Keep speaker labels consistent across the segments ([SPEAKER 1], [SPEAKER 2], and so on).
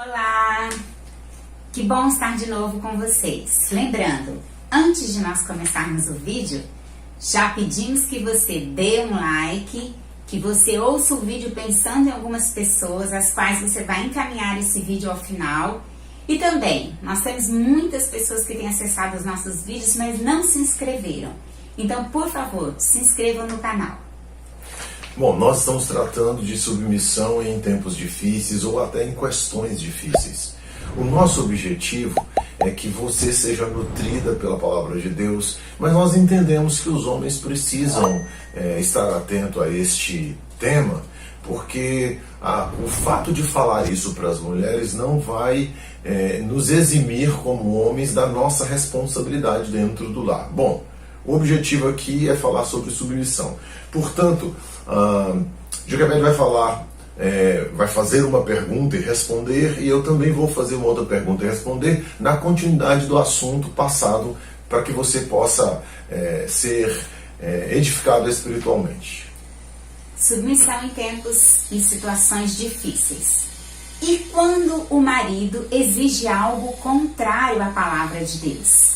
[SPEAKER 1] Olá! Que bom estar de novo com vocês. Lembrando, antes de nós começarmos o vídeo, já pedimos que você dê um like, que você ouça o vídeo pensando em algumas pessoas, as quais você vai encaminhar esse vídeo ao final. E também, nós temos muitas pessoas que têm acessado os nossos vídeos, mas não se inscreveram. Então, por favor, se inscrevam no canal.
[SPEAKER 2] Bom, nós estamos tratando de submissão em tempos difíceis ou até em questões difíceis. O nosso objetivo é que você seja nutrida pela palavra de Deus, mas nós entendemos que os homens precisam estar atentos a este tema, porque o fato de falar isso para as mulheres não vai nos eximir como homens da nossa responsabilidade dentro do lar. Bom, o objetivo aqui é falar sobre submissão. Portanto, Jacobete vai fazer uma pergunta e responder, e eu também vou fazer uma outra pergunta e responder na continuidade do assunto passado, para que você possa ser edificado espiritualmente.
[SPEAKER 1] Submissão em tempos e situações difíceis. E quando o marido exige algo contrário à palavra de Deus?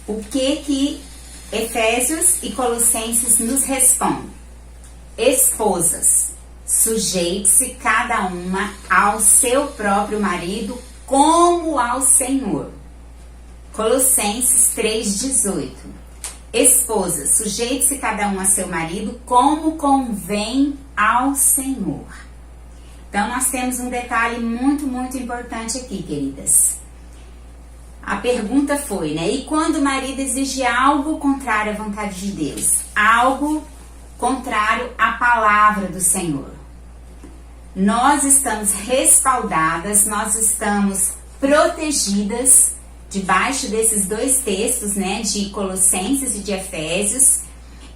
[SPEAKER 1] O que Efésios e Colossenses nos respondem? Esposas, sujeite-se cada uma ao seu próprio marido como ao Senhor. Colossenses 3,18. Esposas, sujeite-se cada uma a seu marido como convém ao Senhor. Então nós temos um detalhe muito importante aqui, queridas. A pergunta foi, e quando o marido exige algo contrário à vontade de Deus? Algo contrário à palavra do Senhor. Nós estamos respaldadas, nós estamos protegidas debaixo desses dois textos, de Colossenses e de Efésios,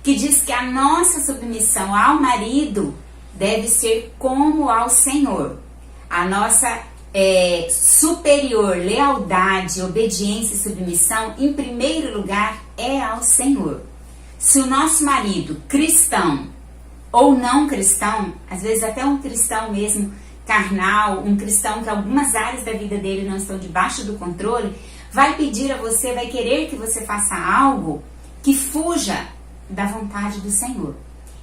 [SPEAKER 1] que diz que a nossa submissão ao marido deve ser como ao Senhor. A nossa superior lealdade, obediência e submissão, em primeiro lugar, é ao Senhor. Se o nosso marido, cristão ou não cristão, às vezes até um cristão mesmo carnal, um cristão que algumas áreas da vida dele não estão debaixo do controle, vai pedir a você, vai querer que você faça algo que fuja da vontade do Senhor.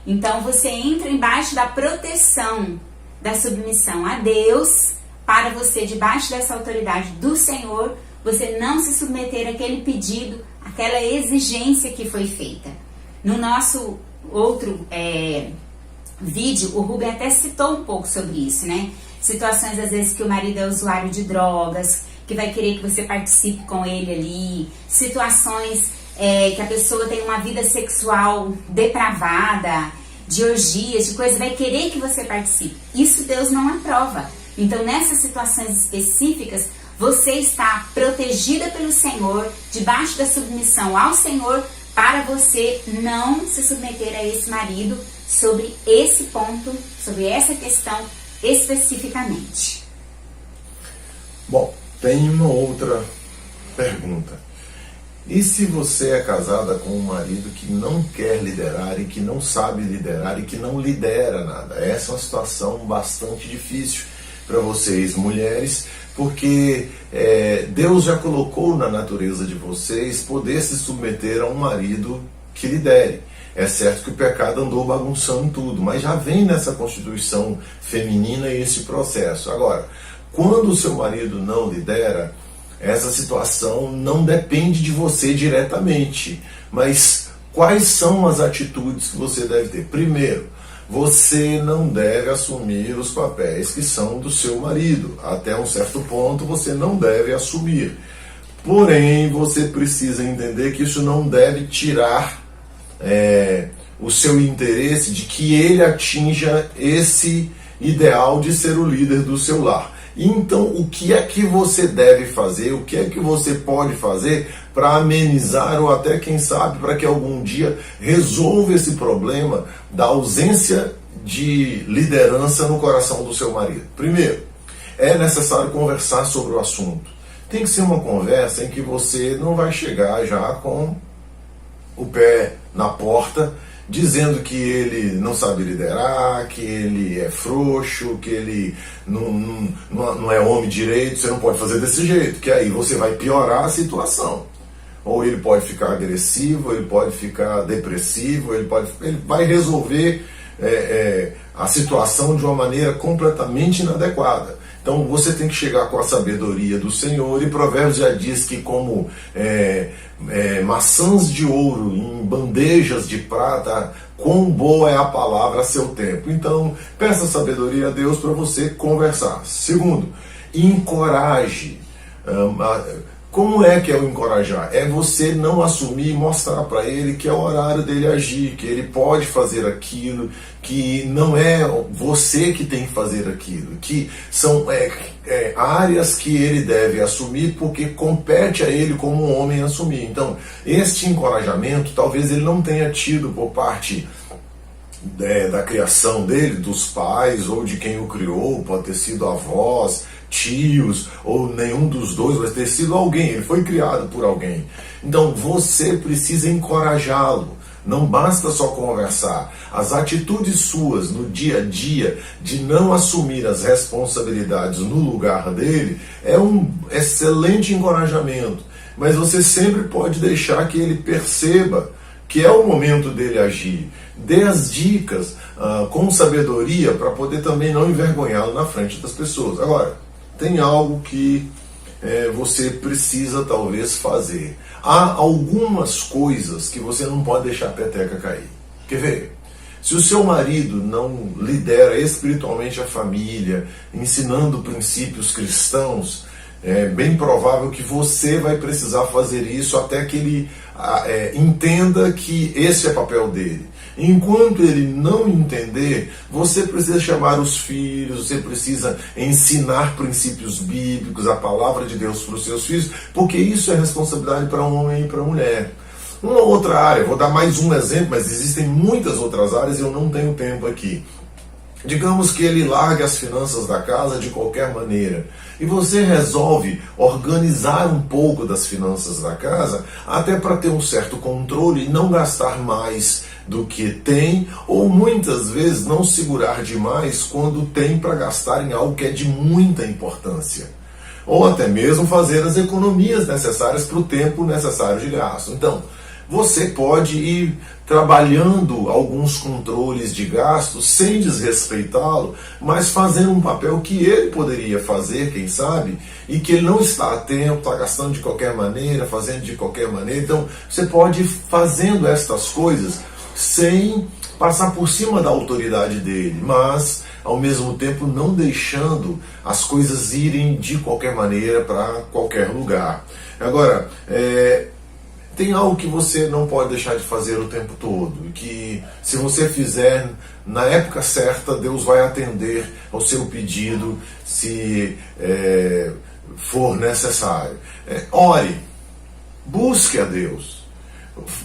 [SPEAKER 1] Então você entra embaixo da proteção, da submissão a Deus, para você, debaixo dessa autoridade do Senhor, você não se submeter àquele pedido, àquela exigência que foi feita. No nosso outro vídeo, o Rubem até citou um pouco sobre isso, Situações, às vezes, que o marido é usuário de drogas, que vai querer que você participe com ele ali. Situações que a pessoa tem uma vida sexual depravada, de orgias, de coisas, vai querer que você participe. Isso Deus não aprova. Então, nessas situações específicas, você está protegida pelo Senhor, debaixo da submissão ao Senhor, para você não se submeter a esse marido sobre esse ponto, sobre essa questão especificamente.
[SPEAKER 2] Bom, tem uma outra pergunta. E se você é casada com um marido que não quer liderar e que não sabe liderar e que não lidera nada? Essa é uma situação bastante difícil para vocês, mulheres, porque Deus já colocou na natureza de vocês poder se submeter a um marido que lidere. É certo que o pecado andou bagunçando tudo, mas já vem nessa constituição feminina esse processo. Agora, quando o seu marido não lidera, essa situação não depende de você diretamente, mas quais são as atitudes que você deve ter? Primeiro, você não deve assumir os papéis que são do seu marido. Até um certo ponto você não deve assumir. Porém, você precisa entender que isso não deve tirar o seu interesse de que ele atinja esse ideal de ser o líder do seu lar. Então, o que é que você deve fazer? O que é que você pode fazer para amenizar ou até, quem sabe, para que algum dia resolva esse problema da ausência de liderança no coração do seu marido? Primeiro, é necessário conversar sobre o assunto. Tem que ser uma conversa em que você não vai chegar já com o pé na porta dizendo que ele não sabe liderar, que ele é frouxo, que ele não é homem direito. Você não pode fazer desse jeito, que aí você vai piorar a situação. Ou ele pode ficar agressivo, ele pode ficar depressivo, ele vai resolver a situação de uma maneira completamente inadequada. Então você tem que chegar com a sabedoria do Senhor, e Provérbios já diz que como maçãs de ouro em bandejas de prata, quão boa é a palavra a seu tempo. Então peça sabedoria a Deus para você conversar. Segundo, encoraje. Como é que é o encorajar? É você não assumir e mostrar para ele que é o horário dele agir, que ele pode fazer aquilo, que não é você que tem que fazer aquilo, que são áreas que ele deve assumir porque compete a ele como um homem assumir. Então, este encorajamento talvez ele não tenha tido por parte da criação dele, dos pais ou de quem o criou, pode ter sido avós, tios, ou nenhum dos dois, vai ter sido alguém, ele foi criado por alguém. Então você precisa encorajá-lo, não basta só conversar. As atitudes suas no dia a dia de não assumir as responsabilidades no lugar dele é um excelente encorajamento, mas você sempre pode deixar que ele perceba que é o momento dele agir. Dê as dicas com sabedoria para poder também não envergonhá-lo na frente das pessoas. Agora, tem algo que você precisa talvez fazer. Há algumas coisas que você não pode deixar a peteca cair. Quer ver? Se o seu marido não lidera espiritualmente a família, ensinando princípios cristãos, é bem provável que você vai precisar fazer isso até que ele entenda que esse é papel dele. Enquanto ele não entender, você precisa chamar os filhos, você precisa ensinar princípios bíblicos, a palavra de Deus para os seus filhos, porque isso é responsabilidade para um homem e para a mulher. Uma outra área, vou dar mais um exemplo, mas existem muitas outras áreas e eu não tenho tempo aqui. Digamos que ele largue as finanças da casa de qualquer maneira e você resolve organizar um pouco das finanças da casa até para ter um certo controle e não gastar mais do que tem, ou muitas vezes não segurar demais quando tem para gastar em algo que é de muita importância, ou até mesmo fazer as economias necessárias para o tempo necessário de gasto. Então você pode ir trabalhando alguns controles de gastos sem desrespeitá-lo, mas fazendo um papel que ele poderia fazer, quem sabe, e que ele não está atento, está gastando de qualquer maneira, fazendo de qualquer maneira. Então você pode ir fazendo estas coisas sem passar por cima da autoridade dele, mas ao mesmo tempo não deixando as coisas irem de qualquer maneira para qualquer lugar. Agora, tem algo que você não pode deixar de fazer o tempo todo, e que se você fizer na época certa, Deus vai atender ao seu pedido, se for necessário. Ore, busque a Deus,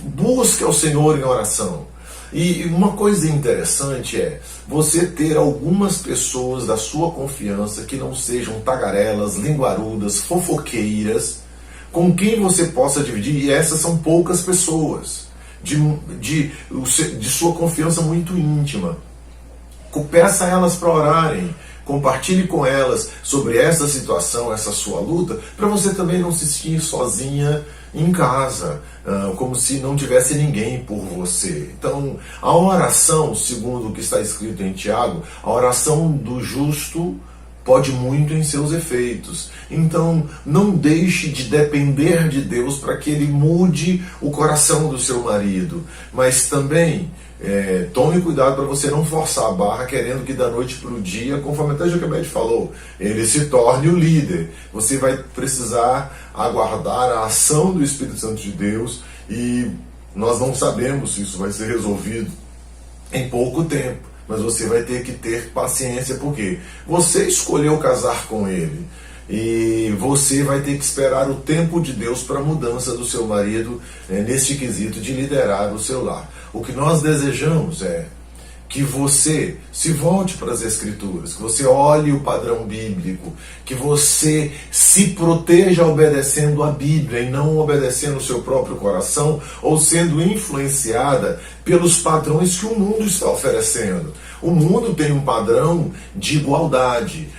[SPEAKER 2] busque ao Senhor em oração. E uma coisa interessante é você ter algumas pessoas da sua confiança que não sejam tagarelas, linguarudas, fofoqueiras, com quem você possa dividir, e essas são poucas pessoas, de sua confiança muito íntima. Peça a elas para orarem, compartilhe com elas sobre essa situação, essa sua luta, para você também não se sentir sozinha em casa, como se não tivesse ninguém por você. Então, a oração, segundo o que está escrito em Tiago, a oração do justo pode muito em seus efeitos. Então, não deixe de depender de Deus para que Ele mude o coração do seu marido, mas também tome cuidado para você não forçar a barra querendo que da noite para o dia, conforme até Joquebede falou, ele se torne o líder. Você vai precisar aguardar a ação do Espírito Santo de Deus, e nós não sabemos se isso vai ser resolvido em pouco tempo, mas você vai ter que ter paciência, porque você escolheu casar com ele, e você vai ter que esperar o tempo de Deus para a mudança do seu marido neste quesito de liderar o seu lar. O que nós desejamos é que você se volte para as Escrituras, que você olhe o padrão bíblico, que você se proteja obedecendo a Bíblia e não obedecendo o seu próprio coração ou sendo influenciada pelos padrões que o mundo está oferecendo. O mundo tem um padrão de igualdade.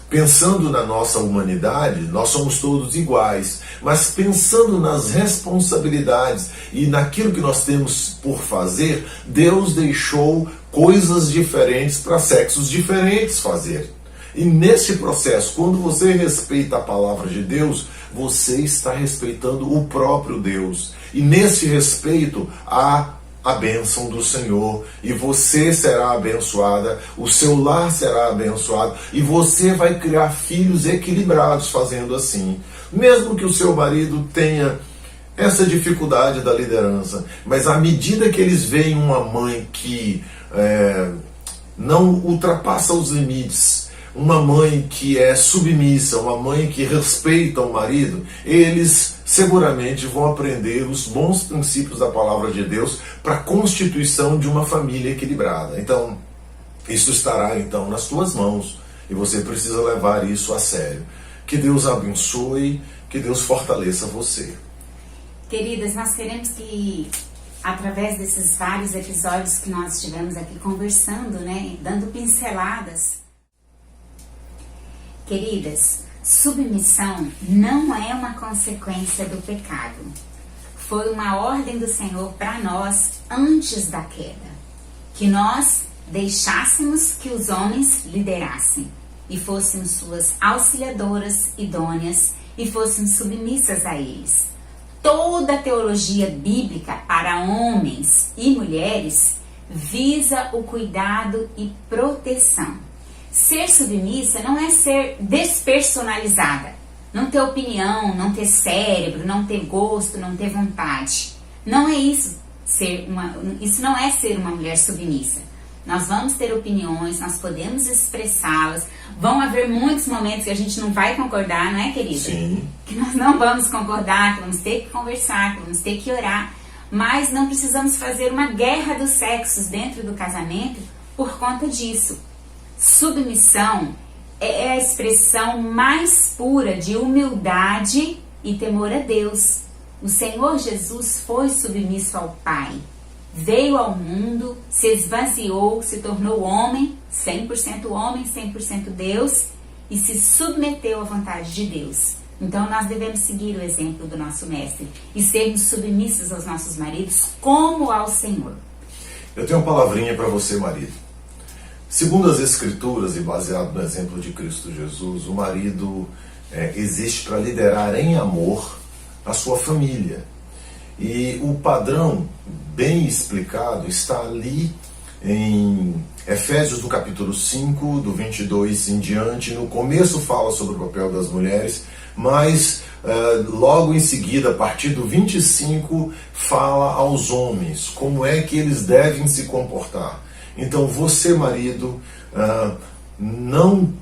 [SPEAKER 2] Pensando na nossa humanidade, nós somos todos iguais, mas pensando nas responsabilidades e naquilo que nós temos por fazer, Deus deixou coisas diferentes para sexos diferentes fazer. E nesse processo, quando você respeita a palavra de Deus, você está respeitando o próprio Deus. E nesse respeito há a bênção do Senhor, e você será abençoada, o seu lar será abençoado, e você vai criar filhos equilibrados fazendo assim. Mesmo que o seu marido tenha essa dificuldade da liderança, mas à medida que eles veem uma mãe que não ultrapassa os limites, uma mãe que é submissa, uma mãe que respeita o marido, eles seguramente vão aprender os bons princípios da palavra de Deus para a constituição de uma família equilibrada. Então, isso estará então nas tuas mãos e você precisa levar isso a sério. Que Deus abençoe, que Deus fortaleça você.
[SPEAKER 1] Queridas, nós queremos que, através desses vários episódios que nós estivemos aqui conversando, dando pinceladas, queridas, submissão não é uma consequência do pecado. Foi uma ordem do Senhor para nós antes da queda. Que nós deixássemos que os homens liderassem e fôssemos suas auxiliadoras idôneas e fôssemos submissas a eles. Toda a teologia bíblica para homens e mulheres visa o cuidado e proteção. Ser submissa não é ser despersonalizada, não ter opinião, não ter cérebro, não ter gosto, não ter vontade. Não é isso isso não é ser uma mulher submissa. Nós vamos ter opiniões, nós podemos expressá-las. Vão haver muitos momentos que a gente não vai concordar, não é, querida?
[SPEAKER 2] Sim.
[SPEAKER 1] Que nós não vamos concordar, que vamos ter que conversar, que vamos ter que orar. Mas não precisamos fazer uma guerra dos sexos dentro do casamento por conta disso. Submissão é a expressão mais pura de humildade e temor a Deus. O Senhor Jesus foi submisso ao Pai. Veio ao mundo, se esvaziou, se tornou homem, 100% homem, 100% Deus, e se submeteu à vontade de Deus. Então nós devemos seguir o exemplo do nosso Mestre e sermos submissos aos nossos maridos como ao Senhor.
[SPEAKER 2] Eu tenho uma palavrinha para você, marido. Segundo as Escrituras e baseado no exemplo de Cristo Jesus, o marido existe para liderar em amor a sua família. E o padrão bem explicado está ali em Efésios, no capítulo 5, do 22 em diante. No começo fala sobre o papel das mulheres, mas logo em seguida, a partir do 25, fala aos homens como é que eles devem se comportar. Então você, marido, não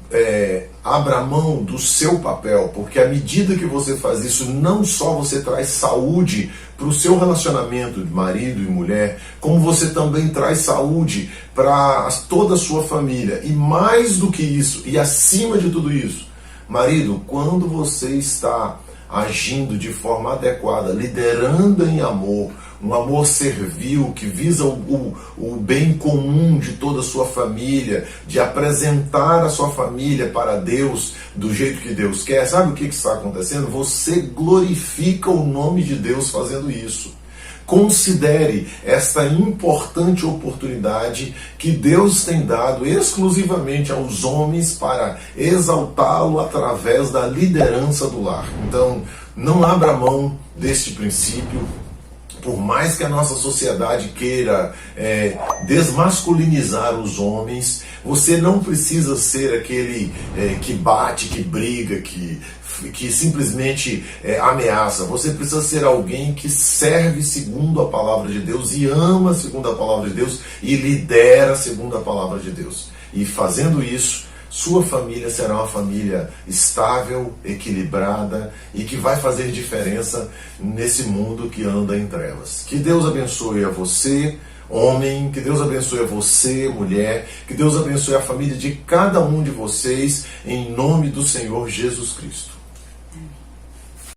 [SPEAKER 2] abra mão do seu papel, porque à medida que você faz isso, não só você traz saúde para o seu relacionamento de marido e mulher, como você também traz saúde para toda a sua família. E mais do que isso, e acima de tudo isso, marido, quando você está agindo de forma adequada, liderando em amor, um amor servil que visa o bem comum de toda a sua família, de apresentar a sua família para Deus do jeito que Deus quer. Sabe o que está acontecendo? Você glorifica o nome de Deus fazendo isso. Considere esta importante oportunidade que Deus tem dado exclusivamente aos homens para exaltá-lo através da liderança do lar. Então, não abra mão deste princípio. Por mais que a nossa sociedade queira desmasculinizar os homens, você não precisa ser aquele que bate, que briga, que simplesmente ameaça. Você precisa ser alguém que serve segundo a palavra de Deus e ama segundo a palavra de Deus e lidera segundo a palavra de Deus. E fazendo isso, sua família será uma família estável, equilibrada e que vai fazer diferença nesse mundo que anda em trevas. Que Deus abençoe a você, homem, que Deus abençoe você, mulher, que Deus abençoe a família de cada um de vocês, em nome do Senhor Jesus Cristo.